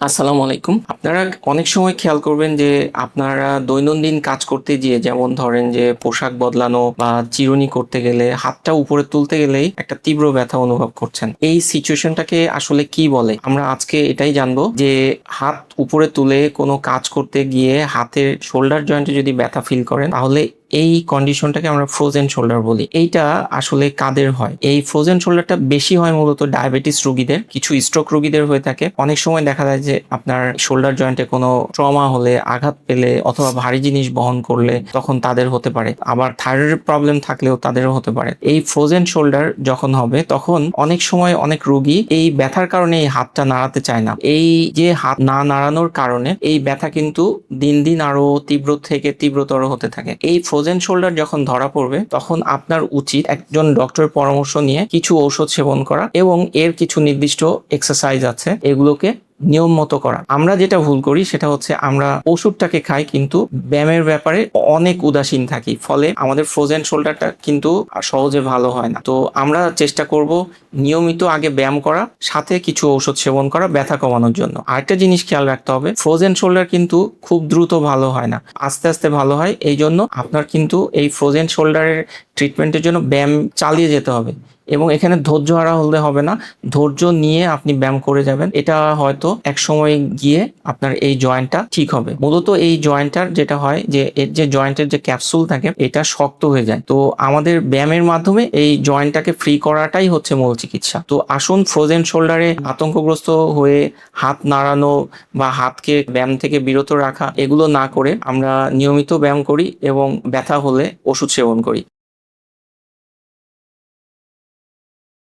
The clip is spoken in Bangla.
আসসালামু আলাইকুম। আপনারা অনেক সময় খেয়াল করবেন যে আপনারা দৈনন্দিন কাজ করতে গিয়ে যেমন ধরেন যে পোশাক বদলানো বা চিরুনি করতে গেলে হাতটা উপরে তুলতে গেলেই একটা তীব্র ব্যথা অনুভব করছেন। এই সিচুয়েশনটাকে আসলে কি বলে? আমরা আজকে এটাই জানবো যে হাত উপরে তুলে কোনো কাজ করতে গিয়ে হাতের শোল্ডার জয়েন্টে যদি ব্যথা ফিল করেন তাহলে এই কন্ডিশনটাকে আমরা ফ্রোজেন শোল্ডার বলি। এইটা আসলে কাদের হয়? এই ফ্রোজেন শোল্ডারটা বেশি হয় মূলত ডায়াবেটিস রোগীদের, কিছু স্ট্রোক রোগীদের হয়ে থাকে। অনেক সময় দেখা যায় যে আপনার শোল্ডার জয়েন্টে কোনো ট্রমা হলে, আঘাত পেলে অথবা ভারী জিনিস বহন করলে তখন তাদের হতে পারে। আবার থাইরয়েড প্রবলেম থাকলেও তাদেরও হতে পারে। এই ফ্রোজেন শোল্ডার যখন হবে তখন অনেক সময় অনেক রোগী এই ব্যথার কারণে এই হাতটা নাড়াতে চায় না। এই যে হাত না নাড়ানোর কারণে এই ব্যথা কিন্তু দিন দিন আরো তীব্র থেকে তীব্রতর হতে থাকে। এই ফ্রোজেন শোল্ডার যখন ধরা পড়বে তখন আপনার উচিত একজন ডক্টরের পরামর্শ নিয়ে কিছু ঔষধ সেবন করা এবং এর কিছু নির্দিষ্ট এক্সারসাইজ আছে এগুলোকে নিয়ম মতো করা। আমরা যেটা ভুল করি সেটা হচ্ছে আমরা ওষুধটাকে খাই কিন্তু ব্যায়ামের ব্যাপারে অনেক উদাসীন থাকি, ফলে আমাদের ফ্রোজেন শোল্ডারটা কিন্তু সহজে ভালো হয় না। তো আমরা চেষ্টা করব নিয়মিত আগে ব্যায়াম করা, সাথে কিছু ঔষধ সেবন করা ব্যথা কমানোর জন্য। আরেকটা জিনিস খেয়াল রাখতে হবে, ফ্রোজেন শোল্ডার কিন্তু খুব দ্রুত ভালো হয় না, আস্তে আস্তে ভালো হয়। এই জন্য আপনার কিন্তু এই ফ্রোজেন শোল্ডারের ট্রিটমেন্টের জন্য ব্যায়াম চালিয়ে যেতে হবে এবং এখানে ধৈর্য হারা হলে হবে না। ধৈর্য নিয়ে আপনি ব্যায়াম করে যাবেন, এটা হয়তো এক সময় গিয়ে আপনার এই জয়েন্টটা ঠিক হবে। মূলত এই জয়েন্টটার যেটা হয় যে এর যে জয়েন্টের যে ক্যাপসুল থাকে এটা শক্ত হয়ে যায়। তো আমাদের ব্যায়ামের মাধ্যমে এই জয়েন্টটাকে ফ্রি করাটাই হচ্ছে মূল চিকিৎসা। তো আসুন ফ্রোজেন শোল্ডারে আতঙ্কগ্রস্ত হয়ে হাত নাড়ানো বা হাতকে ব্যায়াম থেকে বিরত রাখা এগুলো না করে আমরা নিয়মিত ব্যায়াম করি এবং ব্যথা হলে ওষুধ সেবন করি।